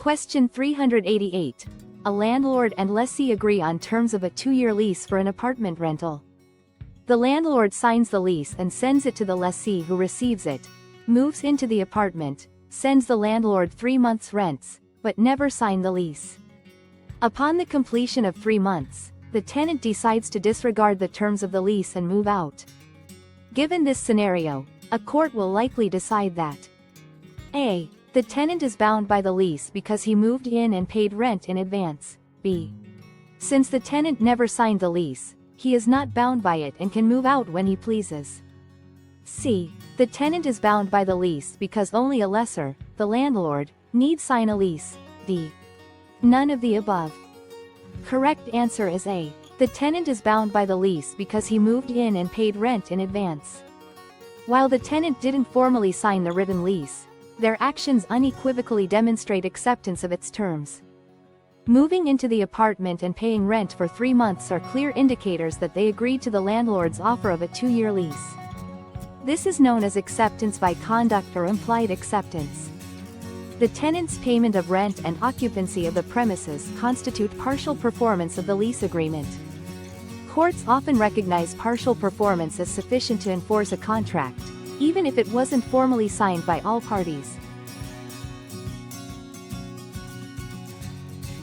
Question 388. A landlord and lessee agree on terms of a 2-year lease for an apartment rental. The landlord signs the lease and sends it to the lessee, who receives it, moves into the apartment, sends the landlord 3 months' rents, but never sign the lease. Upon the completion of 3 months, the tenant decides to disregard the terms of the lease and move out. Given this scenario, a court will likely decide that A. The tenant is bound by the lease because he moved in and paid rent in advance. B. Since the tenant never signed the lease, he is not bound by it and can move out when he pleases. C. The tenant is bound by the lease because only a lessor, the landlord, need sign a lease. D. None of the above. Correct answer is A. The tenant is bound by the lease because he moved in and paid rent in advance. While the tenant didn't formally sign the written lease, their actions unequivocally demonstrate acceptance of its terms. Moving into the apartment and paying rent for 3 months are clear indicators that they agreed to the landlord's offer of a 2-year lease. This is known as acceptance by conduct or implied acceptance. The tenant's payment of rent and occupancy of the premises constitute partial performance of the lease agreement. Courts often recognize partial performance as sufficient to enforce a contract, even if it wasn't formally signed by all parties.